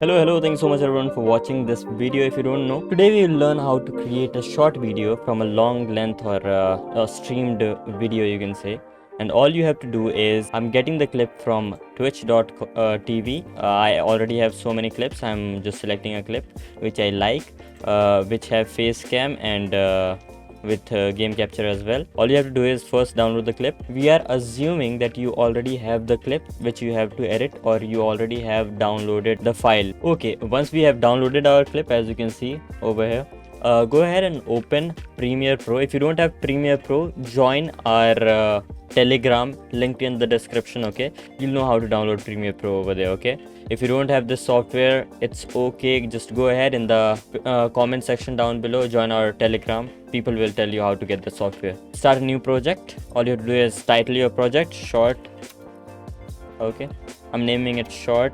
Hello, thank you so much everyone for watching this video. If you don't know, today we will learn how to create a short video from a long length or a streamed video, you can say. And all you have to do is, I'm getting the clip from twitch.tv. I already have so many clips. I'm just selecting a clip which I like, which have face cam and with game capture as well. All you have to do is first download the clip. We are assuming that you already have the clip which you have to edit, or you already have downloaded the file. Okay, once we have downloaded our clip, as you can see over here, go ahead and open Premiere Pro. If you don't have Premiere Pro, join our Telegram linked in the description. Okay, you'll know how to download Premiere Pro over there. Okay, if you don't have this software, it's okay, just go ahead in the comment section down below, join our Telegram. People will tell you how to get the software. Start a new project. All you have to do is title your project short. Okay, I'm naming it short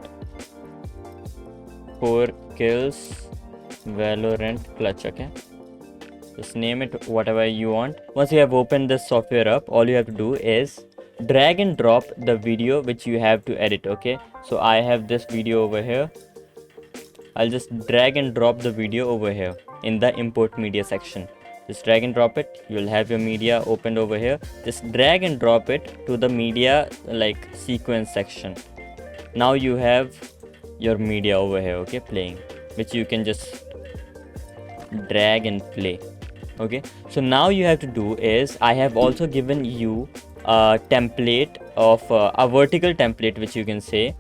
4 kills Valorant clutch. Okay, just name it whatever you want. Once you have opened this software up, all you have to do is drag and drop the video which you have to edit. Okay, so I have this video over here. I'll just drag and drop the video over here in the import media section. Just drag and drop it. You'll have your media opened over here. Just drag and drop it to the media like sequence section. Now you have your media over here, okay, playing, which you can just drag and play. Okay, so now you have to do is, I have also given you a template of a vertical template, which you can say,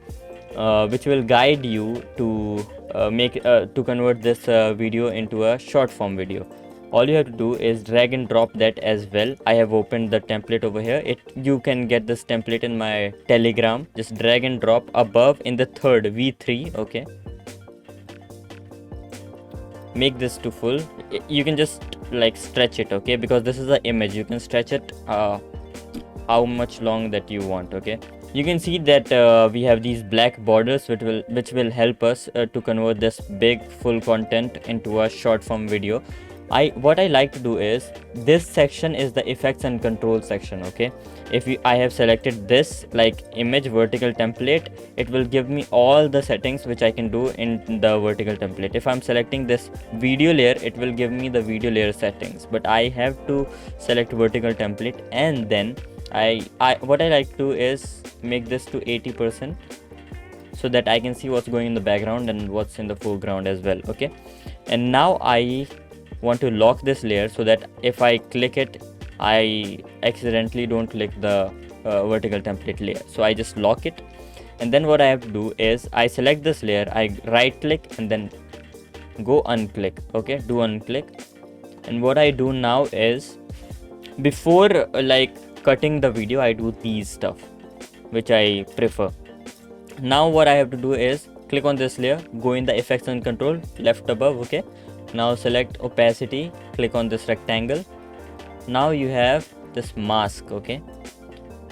which will guide you to to convert this video into a short form video. All you have to do is drag and drop that as well. I have opened the template over here. You can get this template in my Telegram. Just drag and drop above in the third V3. Okay, make this to full. You can just like stretch it, okay, because this is an image. You can stretch it how much long that you want. Okay, you can see that we have these black borders which will help us to convert this big full content into a short form video. What I like to do is, this section is the effects and control section. Okay, I have selected this like image vertical template, it will give me all the settings which I can do in the vertical template. If I'm selecting this video layer, it will give me the video layer settings, but I have to select vertical template, and then what I like to do is make this to 80% so that I can see what's going in the background and what's in the foreground as well. Okay, and now I want to lock this layer so that if I click it, I accidentally don't click the vertical template layer. So I just lock it, and then what I have to do is, I select this layer, I right click and then go unclick. Okay, do unclick. And what I do now is, before like cutting the video, I do these stuff which I prefer. Now what I have to do is click on this layer, go in the effects and control, left above. Okay, now select opacity, click on this rectangle. Now you have this mask. Okay,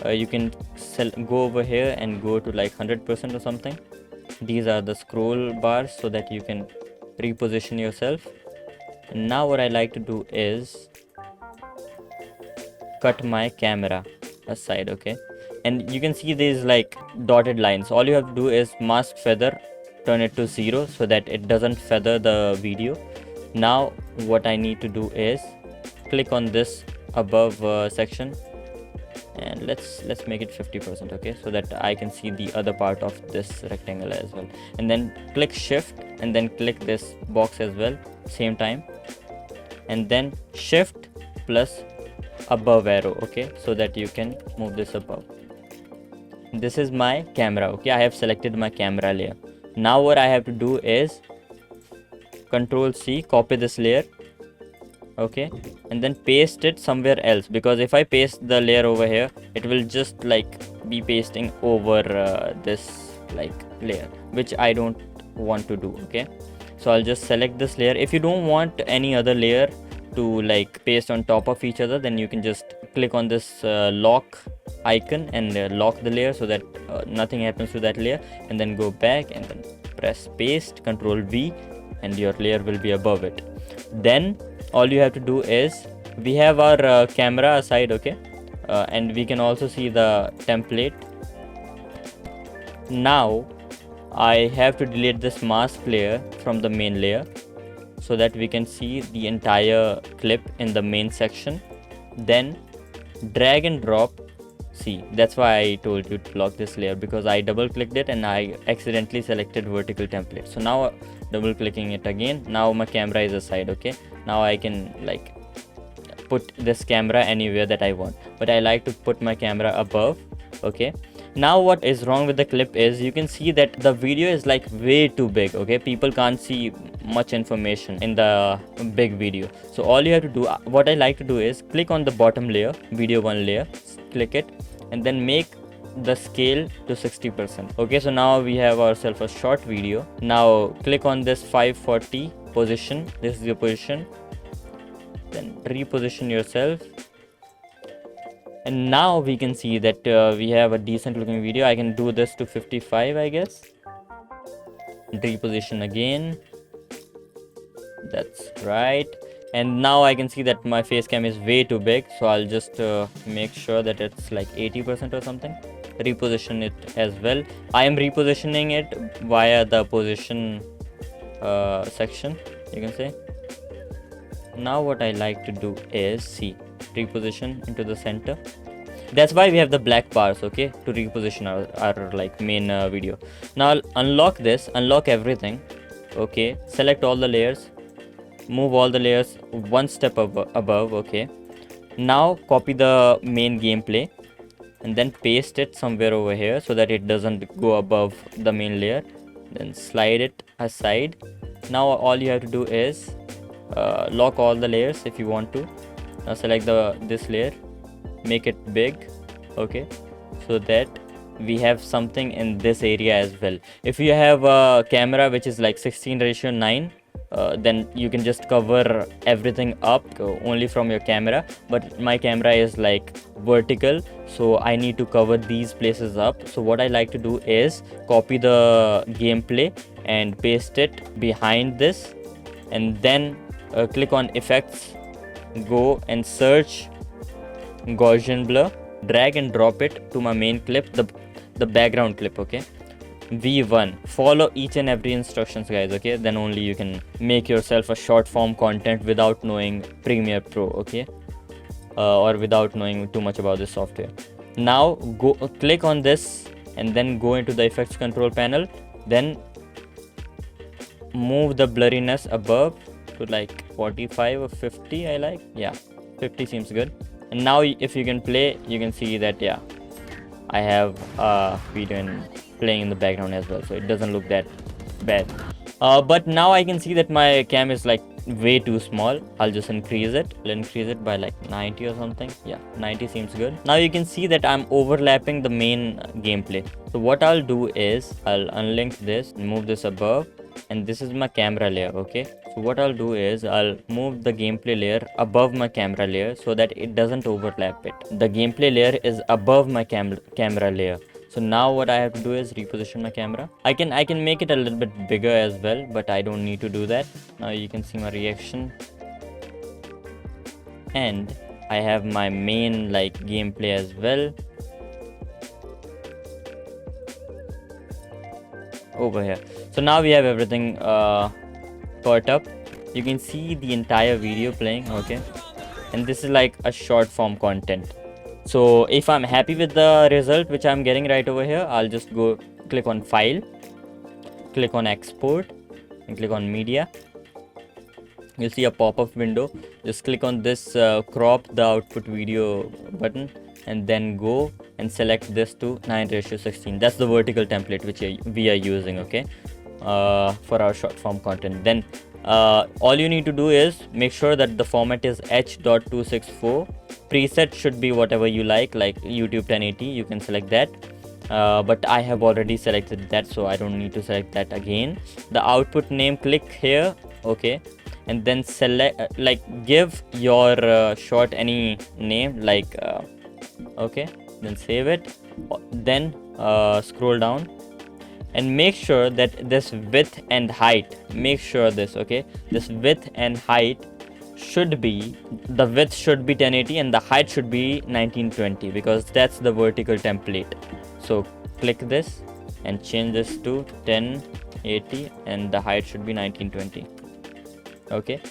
you can go over here and go to like 100% or something. These are the scroll bars so that you can reposition yourself. And now what I like to do is cut my camera aside. Okay, and you can see these like dotted lines. All you have to do is mask feather, turn it to 0 so that it doesn't feather the video. Now what I need to do is click on this above section, and let's make it 50%. Okay, so that I can see the other part of this rectangle as well. And then click shift and then click this box as well, same time, and then shift plus above arrow. Okay, so that you can move this above. This is my camera. Okay, I have selected my camera layer. Now what I have to do is Control C, copy this layer. Okay, and then paste it somewhere else, because if I paste the layer over here, it will just like be pasting over this like layer, which I don't want to do. Okay, so I'll just select this layer. If you don't want any other layer to like paste on top of each other, then you can just click on this lock icon and lock the layer so that nothing happens to that layer, and then go back and then press paste, Control V, and your layer will be above it. Then all you have to do is, we have our camera aside. Okay, and we can also see the template. Now I have to delete this mask layer from the main layer so that we can see the entire clip in the main section. Then drag and drop. See, that's why I told you to lock this layer, because I double clicked it and I accidentally selected vertical template. So now double clicking it again, now my camera is aside. Okay, now I can like put this camera anywhere that I want, but I like to put my camera above. Okay, now what is wrong with the clip is you can see that the video is like way too big. Okay, people can't see much information in the big video. So all you have to do, what I like to do is click on the bottom layer, video 1 layer, click it, and then make the scale to 60%. Okay, so now we have ourselves a short video. Now click on this 540 position, this is your position, then reposition yourself, and now we can see that we have a decent looking video. I can do this to 55, I guess. Reposition again, that's right. And now I can see that my face cam is way too big, so I'll just make sure that it's like 80% or something. Reposition it as well. I am repositioning it via the position section, you can say. Now what I like to do is, see, reposition into the center. That's why we have the black bars, okay, to reposition our like main video. Now unlock this, unlock everything. Okay, select all the layers, move all the layers one step above. Okay, now copy the main gameplay and then paste it somewhere over here so that it doesn't go above the main layer. Then slide it aside. Now all you have to do is lock all the layers if you want to. Now select this layer, make it big, okay, so that we have something in this area as well. If you have a camera which is like 16:9, then you can just cover everything up only from your camera, but my camera is like vertical, so I need to cover these places up. So what I like to do is copy the gameplay and paste it behind this, and then click on effects, go and search Gaussian blur, drag and drop it to my main clip, the background clip. Okay, V1, follow each and every instructions, guys. Okay, then only you can make yourself a short form content without knowing Premiere Pro, okay, or without knowing too much about this software. Now go click on this and then go into the effects control panel, then move the blurriness above to like 45 or 50. I like, yeah, 50 seems good. And now if you can play, you can see that, yeah, I have a video playing in the background as well, so it doesn't look that bad. But now I can see that my cam is like way too small. I'll just increase it. I'll increase it by like 90 or something. Yeah, 90 seems good. Now you can see that I'm overlapping the main gameplay. So what I'll do is I'll unlink this, move this above, and this is my camera layer. Okay, so what I'll do is I'll move the gameplay layer above my camera layer so that it doesn't overlap it. The gameplay layer is above my camera layer. So now what I have to do is reposition my camera. I can make it a little bit bigger as well, but I don't need to do that. Now you can see my reaction, and I have my main like gameplay as well over here. So now we have everything caught up. You can see the entire video playing, okay, and this is like a short form content. So if I'm happy with the result which I'm getting right over here, I'll just go click on file, click on export, and click on media. You'll see a pop-up window. Just click on this crop the output video button, and then go and select this to 9:16. That's the vertical template which we are using, okay, for our short form content. Then all you need to do is make sure that the format is H.264. Preset should be whatever you like YouTube 1080, you can select that, but I have already selected that, so I don't need to select that again. The output name, click here, okay, and then select give your short any name okay, then save it, then scroll down and make sure that this width and height, make sure this, okay, this width and height should be, the width should be 1080 and the height should be 1920, because that's the vertical template. So click this and change this to 1080 and the height should be 1920. Okay,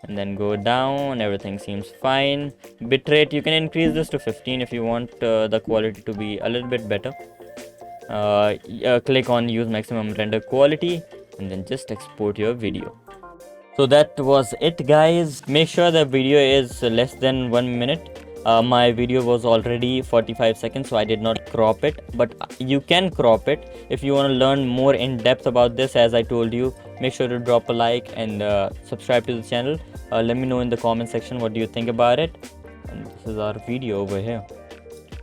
and then go down. Everything seems fine. Bitrate, you can increase this to 15 if you want the quality to be a little bit better. Click on use maximum render quality and then just export your video. So that was it, guys. Make sure the video is less than 1 minute. My video was already 45 seconds, so I did not crop it, but you can crop it if you want to learn more in depth about this. As I told you, make sure to drop a like and subscribe to the channel. Let me know in the comment section what do you think about it. And this is our video over here.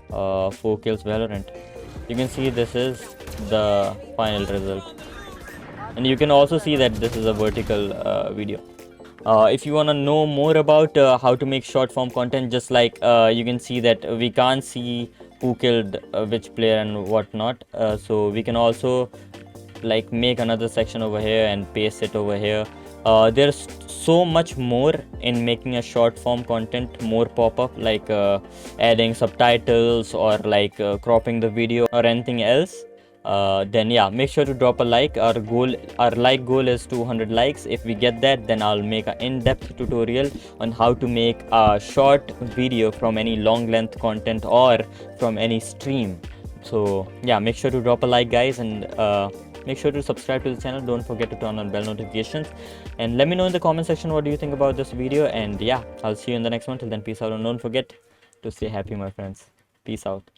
4 kills Valorant. You can see this is the final result, and you can also see that this is a vertical video. If you want to know more about how to make short form content, just like you can see that we can't see who killed which player and whatnot, so we can also like make another section over here and paste it over here. There's so much more in making a short form content more pop-up, like adding subtitles or like cropping the video or anything else. Then yeah, make sure to drop a like. Our like goal is 200 likes. If we get that, then I'll make an in-depth tutorial on how to make a short video from any long length content or from any stream. So yeah, make sure to drop a like, guys, and make sure to subscribe to the channel. Don't forget to turn on bell notifications, and let me know in the comment section what do you think about this video. And yeah, I'll see you in the next one. Till then, peace out, and don't forget to stay happy, my friends. Peace out.